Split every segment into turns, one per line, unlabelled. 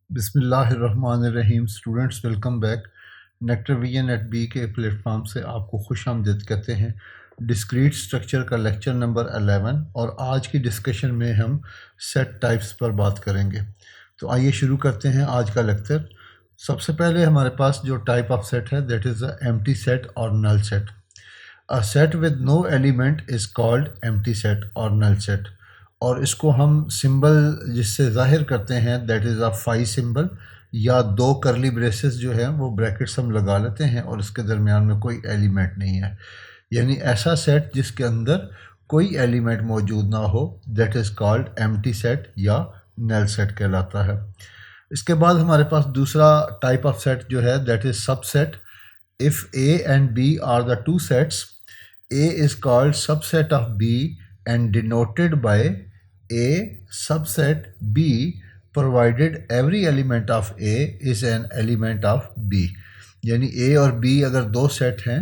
बिस्मिल्लाहिर्रहमानिर्रहीम। Students, welcome back. Nectar Vision at B K platform से आपको खुश आमदीद कहते हैं। डिस्क्रीट स्ट्रक्चर का लेक्चर नंबर 11 और आज की डिस्कशन में हम सेट टाइप्स पर बात करेंगे। तो आइए शुरू करते हैं आज का लेक्चर। सबसे पहले हमारे पास जो टाइप ऑफ सेट है that is a empty set और null set. A set with no element is called empty set और नल सेट। और इसको हम सिंबल जिससे ज़ाहिर करते हैं that is a phi symbol, या दो करली ब्रेसेस जो है वो ब्रैकेट्स हम लगा लेते हैं और इसके दरमियान में कोई एलिमेंट नहीं है, यानी ऐसा सेट जिसके अंदर कोई एलिमेंट मौजूद ना हो that is called empty set या नल सेट कहलाता है। इसके बाद हमारे पास दूसरा टाइप ऑफ सेट जो है that is subset. If A and B are the two sets, A is called subset of B and denoted by A subset B provided every element of A is an element of B। यानी A और B अगर दो set हैं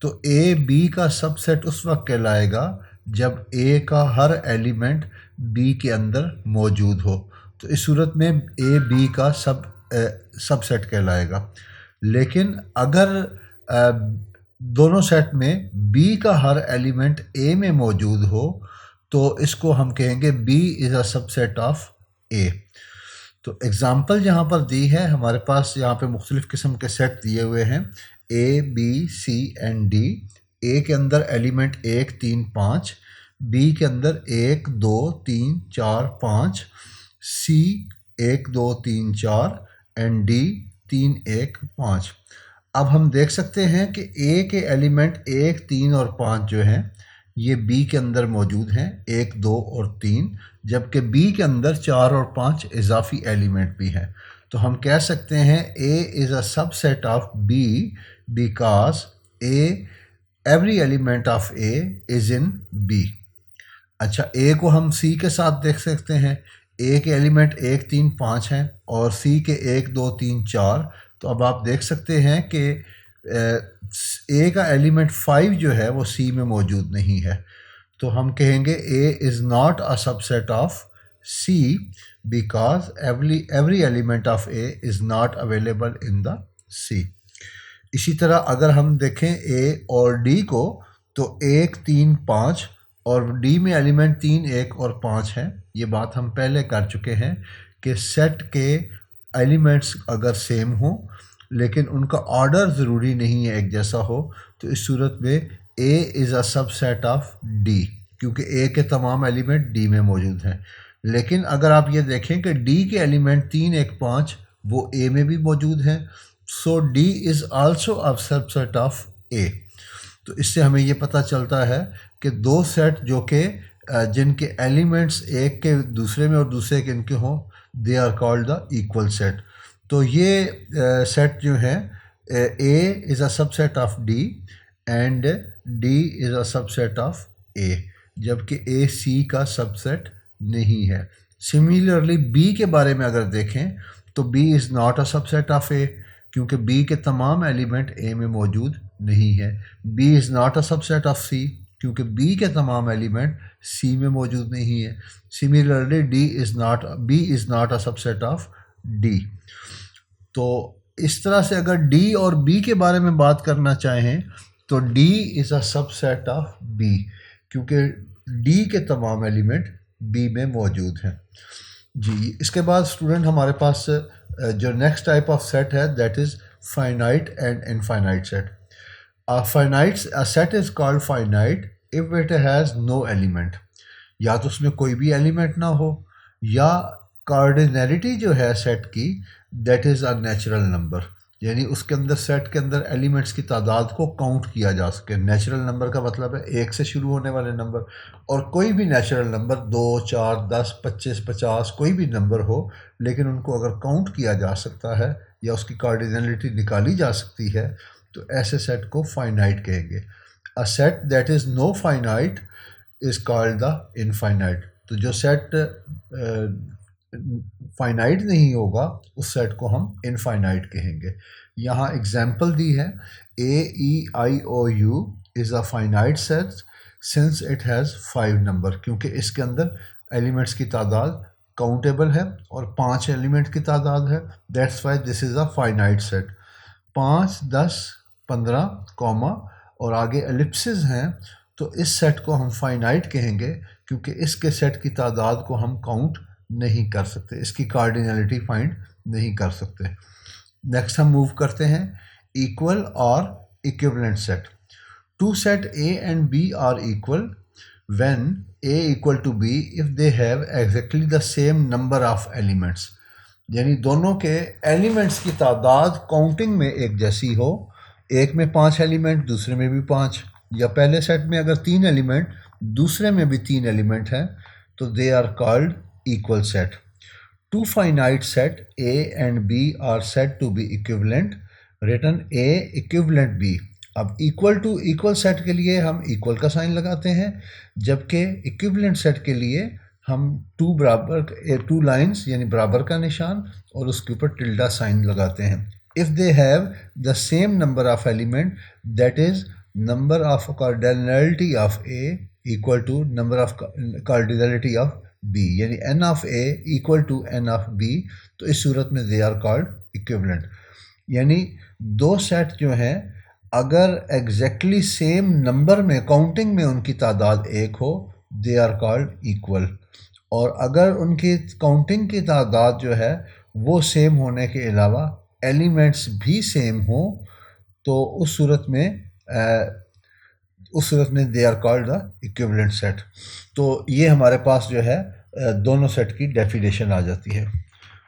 तो A B का subset उस वक्त कहलाएगा जब A का हर एलिमेंट B के अंदर मौजूद हो। तो इस सूरत में A B का सबसेट कहलाएगा। लेकिन अगर दोनों सेट में B का हर एलिमेंट A में मौजूद हो तो इसको हम कहेंगे B is a subset of A। तो एग्ज़ाम्पल यहाँ पर दी है, हमारे पास यहाँ पे मुख्तलिफ़ किस्म के सेट दिए हुए हैं A B C and D। A के अंदर एलिमेंट 1 3 5, B के अंदर 1 2 3 4 5, C 1 2 3 4 एंड D 3 1 5। अब हम देख सकते हैं कि ए के एलिमेंट 1 3 और 5 जो हैं ये बी के अंदर मौजूद हैं, 1 2 और 3, जबकि बी के अंदर 4 और 5 इजाफी एलिमेंट भी हैं। तो हम कह सकते हैं A is a subset of B because A every element of A is in B. अच्छा, ए को हम सी के साथ देख सकते हैं। ए के एलिमेंट 1 3 5 हैं और सी के 1 2 3 4। तो अब आप देख सकते हैं कि ए का एलिमेंट 5 जो है वो सी में मौजूद नहीं है। तो हम कहेंगे A is not a subset of C because every element of A is not available in the C. इसी तरह अगर हम देखें ए और डी को तो 1 3 5 और डी में एलिमेंट 3 1 और 5 हैं। ये बात हम पहले कर चुके हैं कि सेट के एलिमेंट्स अगर सेम हो लेकिन उनका ऑर्डर ज़रूरी नहीं है एक जैसा हो, तो इस सूरत में ए is a subset of D, क्योंकि ए के तमाम एलिमेंट डी में मौजूद हैं। लेकिन अगर आप ये देखें कि डी के एलिमेंट 3 1 5 वो ए में भी मौजूद हैं, so D is also a subset of A. तो इससे हमें ये पता चलता है कि दो सेट जो कि जिनके एलिमेंट्स एक के दूसरे में और दूसरे के इनके हों, they are called the equal set. तो ये सेट जो है A is a subset of D and D is a subset of A, जबकि ए सी का सबसेट नहीं है। सिमिलरली बी के बारे में अगर देखें तो B is not a subset of A, क्योंकि बी के तमाम एलिमेंट ए में मौजूद नहीं है। B is not a subset of C, क्योंकि बी के तमाम एलिमेंट सी में मौजूद नहीं है। Similarly B is not a subset of D. तो इस तरह से अगर डी और बी के बारे में बात करना चाहें तो D is a subset of B, क्योंकि डी के तमाम एलिमेंट बी में मौजूद हैं। जी, इसके बाद स्टूडेंट हमारे पास जो नेक्स्ट टाइप ऑफ सेट है that is finite and infinite set. A set is called finite if it has no element। या तो उसमें कोई भी एलिमेंट ना हो, या कार्डिनलिटी जो है सेट की that is a natural number, यानी उसके अंदर सेट के अंदर एलिमेंट्स की तादाद को काउंट किया जा सके। नेचुरल नंबर का मतलब है एक से शुरू होने वाले नंबर, और कोई भी नेचुरल नंबर 2 4 10 25 50 कोई भी नंबर हो, लेकिन उनको अगर काउंट किया जा सकता है या उसकी कार्डिनलिटी निकाली जा सकती है तो ऐसे सेट को फाइनाइट कहेंगे। A set that is no finite is called the infinite. तो जो सेट फाइनाइट नहीं होगा उस सेट को हम इनफाइनाइट कहेंगे। यहाँ एग्जाम्पल दी है A E I O U is a finite set since it has 5 number, क्योंकि इसके अंदर एलिमेंट्स की तादाद काउंटेबल है और 5 एलिमेंट की तादाद है, that's why this is a finite set. 5, 10, 15 comma और आगे एलिप्सिस हैं, तो इस सेट को हम फाइनाइट कहेंगे क्योंकि इसके सेट की तादाद को हम काउंट नहीं कर सकते, इसकी कार्डिनलिटी फाइंड नहीं कर सकते। नेक्स्ट हम मूव करते हैं इक्वल और equivalent set. Two set A and B are equal when A equal to B if they have exactly the same number of elements। यानी दोनों के एलिमेंट्स की तादाद काउंटिंग में एक जैसी हो, एक में 5 एलिमेंट दूसरे में भी 5, या पहले सेट में अगर 3 एलिमेंट दूसरे में भी 3 एलिमेंट हैं तो they are called equal set. Two finite set A and B are said to be equivalent, written A equivalent B। अब इक्वल टू इक्वल सेट के लिए हम इक्वल का साइन लगाते हैं, जबकि इक्विवेलेंट सेट के लिए हम टू लाइंस यानी बराबर का निशान और उसके ऊपर टिल्डा साइन लगाते हैं। If they have the same number of element, that is number of cardinality of A equal to number of cardinality of B, यानी n of A equal to n of B, तो इस सूरत में they are called equivalent. यानी दो set जो हैं अगर exactly same number में काउंटिंग में उनकी तादाद एक हो, दे आर कॉल्ड इक्वल, और अगर उनकी काउंटिंग की तादाद जो है वो सेम होने के अलावा एलिमेंट्स भी सेम हो, तो उस सूरत में they are called the equivalent set. तो ये हमारे पास जो है दोनों सेट की डेफिनेशन आ जाती है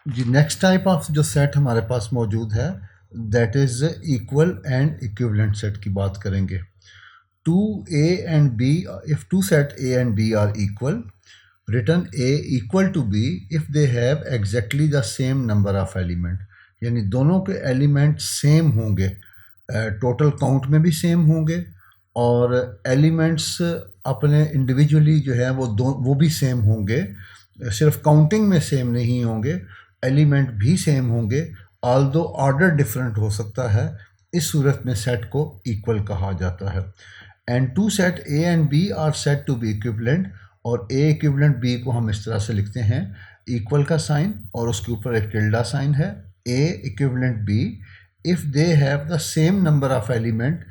जी। नेक्स्ट टाइप ऑफ जो सेट हमारे पास मौजूद है that is equal and equivalent set की बात करेंगे। Two A and B, if two set A and B are equal, written A equal to B if they have exactly the same number of element, यानी दोनों के element same होंगे, total count में भी same होंगे और elements अपने individually जो है वो भी सेम होंगे, सिर्फ काउंटिंग में सेम नहीं होंगे, एलिमेंट भी सेम होंगे, ऑल्दो ऑर्डर डिफरेंट हो सकता है। इस सूरत में सेट को इक्वल कहा जाता है। And two set A and B are said to be equivalent, और A इक्विवेलेंट B को हम इस तरह से लिखते हैं, इक्वल का साइन और उसके ऊपर एक टिल्डा साइन है, A equivalent B if they have the same number of element,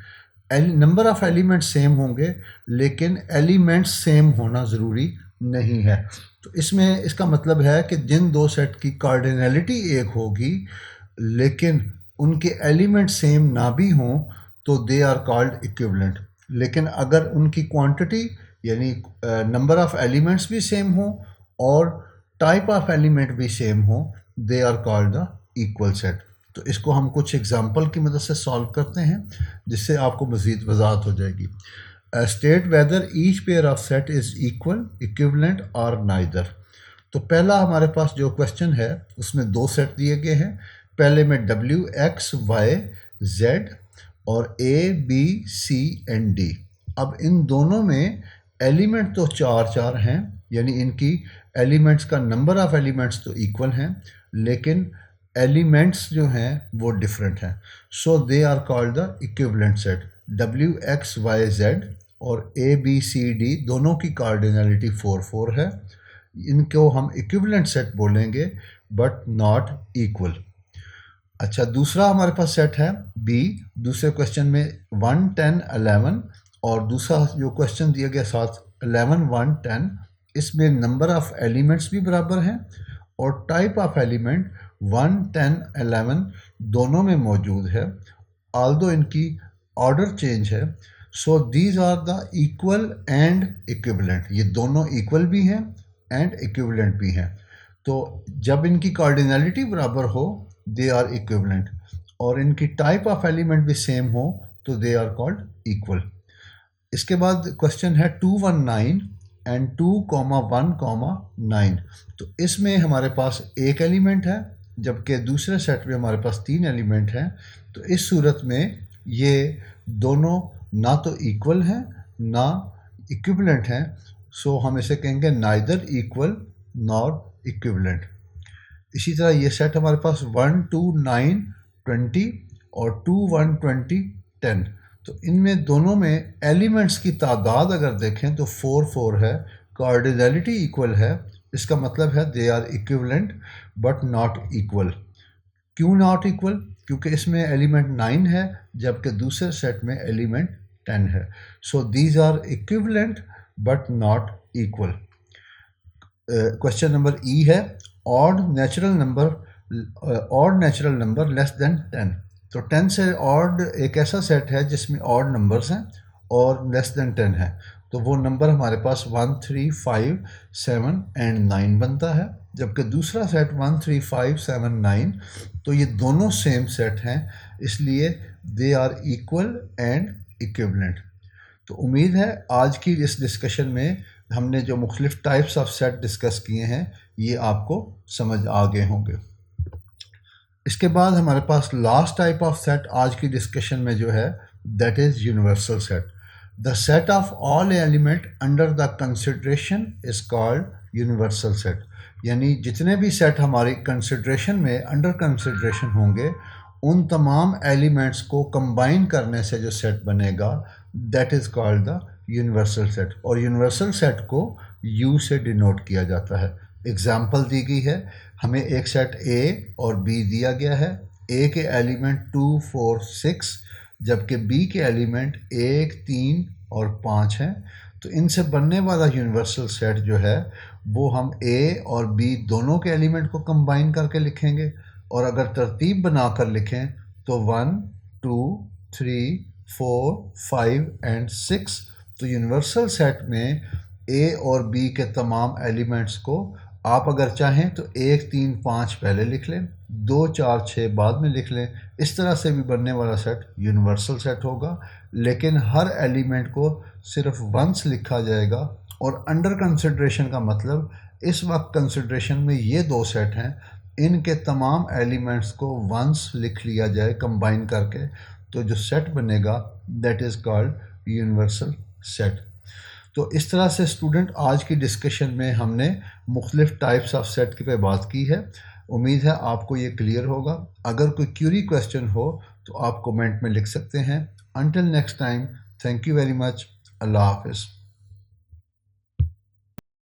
number of element same होंगे लेकिन एलिमेंट्स सेम होना ज़रूरी नहीं है। तो इसमें इसका मतलब है कि जिन दो सेट की कार्डिनलिटी एक होगी लेकिन उनके एलिमेंट सेम ना भी हों तो दे आर कॉल्ड इक्विवेलेंट, लेकिन अगर उनकी क्वांटिटी यानी नंबर ऑफ एलिमेंट्स भी सेम हो और टाइप ऑफ एलिमेंट भी सेम हो, they are called the equal set. तो इसको हम कुछ एग्जांपल की मदद से सॉल्व करते हैं जिससे आपको मज़ीद वजाहत हो जाएगी। State whether each pair of set is equal, equivalent और नाइदर। तो पहला हमारे पास जो क्वेश्चन है उसमें दो सेट दिए गए हैं, पहले में W X Y Z और A B C and D। अब इन दोनों में एलिमेंट तो चार हैं, यानी इनकी एलिमेंट्स का नंबर ऑफ एलिमेंट्स तो इक्वल हैं लेकिन एलिमेंट्स जो हैं वो डिफरेंट हैं, so they are called the equivalent set. W X Y Z और A B C D दोनों की कार्डिनलिटी 4 है, इनको हम इक्विवेलेंट सेट बोलेंगे बट नॉट इक्वल। अच्छा, दूसरा हमारे पास सेट है B, दूसरे क्वेश्चन में 1 10 11 और दूसरा जो क्वेश्चन दिया गया साथ 11 1 10, इसमें नंबर ऑफ एलिमेंट्स भी बराबर हैं और टाइप ऑफ एलिमेंट 1 10 11 दोनों में मौजूद है, ऑल्दो इनकी ऑर्डर चेंज है। So these are the equal and equivalent, ये दोनों इक्वल भी हैं एंड इक्विवेलेंट भी हैं। तो जब इनकी कार्डिनलिटी बराबर हो दे आर इक्विवेलेंट और इनकी टाइप ऑफ एलिमेंट भी सेम हो तो दे आर कॉल्ड इक्वल। इसके बाद क्वेश्चन है 2 1 9 एंड 2 1 9। तो इसमें हमारे पास एक एलिमेंट है जबकि दूसरे सेट में हमारे पास 3 एलिमेंट हैं। तो इस सूरत में ये दोनों ना तो इक्वल हैं ना इक्विवेलेंट हैं, सो हम इसे कहेंगे नाइदर इक्वल नॉर इक्विवेलेंट। इसी तरह ये सेट हमारे पास 1 2 9 20 और 2 1 20 10। तो इनमें दोनों में एलिमेंट्स की तादाद अगर देखें तो 4 4 है, कार्डिनलिटी इक्वल है इसका मतलब है they are equivalent but not equal. क्यों नॉट इक्वल? क्योंकि इसमें एलिमेंट 9 है जबकि दूसरे सेट में एलिमेंट 10 है। So these are equivalent but not equal. Question number E है odd natural number less than 10। तो 10 से ऑड एक ऐसा सेट है जिसमें ऑड नंबर्स हैं और लेस देन 10 है, तो वो नंबर हमारे पास 1, 3, 5, 7 एंड 9 बनता है। जबकि दूसरा सेट 1, 3, 5, 7, 9, तो ये दोनों सेम सेट हैं, इसलिए they are equal and equivalent. तो उम्मीद है आज की इस डिस्कशन में हमने जो मुख्तलिफ टाइप्स ऑफ सेट डिस्कस किए हैं ये आपको समझ आ गए होंगे। इसके बाद हमारे पास लास्ट टाइप ऑफ सेट आज की डिस्कशन में जो है that is universal set. The set of all element under the consideration is called universal set. यानी जितने भी सेट हमारी कंसिडरेशन में अंडर कंसिडरेशन होंगे उन तमाम एलिमेंट्स को कंबाइन करने से जो सेट बनेगा that is called the universal set. और यूनिवर्सल सेट को U से डिनोट किया जाता है। एग्जाम्पल दी गई है, हमें एक सेट A और B दिया गया है। A के एलिमेंट 2, 4, 6 जबकि B के एलिमेंट 1, 3 और 5 हैं। तो इनसे बनने वाला यूनिवर्सल सेट जो है वो हम A और B दोनों के एलिमेंट को कंबाइन करके लिखेंगे, और अगर तरतीब बनाकर लिखें तो 1, 2, 3, 4, 5 एंड 6। तो यूनिवर्सल सेट में A और B के तमाम एलिमेंट्स को आप अगर चाहें तो 1, 3, 5 पहले लिख लें, 2, 4, 6 बाद में लिख लें। इस तरह से भी बनने वाला सेट यूनिवर्सल सेट होगा, लेकिन हर एलिमेंट को सिर्फ वंस लिखा जाएगा। और अंडर कंसिडरेशन का मतलब इस वक्त कंसिडरेशन में ये दो सेट हैं, इनके तमाम एलिमेंट्स को वंस लिख लिया जाए कंबाइन करके, तो जो सेट बनेगा that is called universal set. तो इस तरह से स्टूडेंट आज की डिस्कशन में हमने मुख्तलिफ टाइप्स ऑफ सेट की पे बात की है। उम्मीद है आपको ये क्लियर होगा। अगर कोई क्यूरी क्वेश्चन हो तो आप कमेंट में लिख सकते हैं। Until next time, thank you very much. अल्लाह हाफिज़।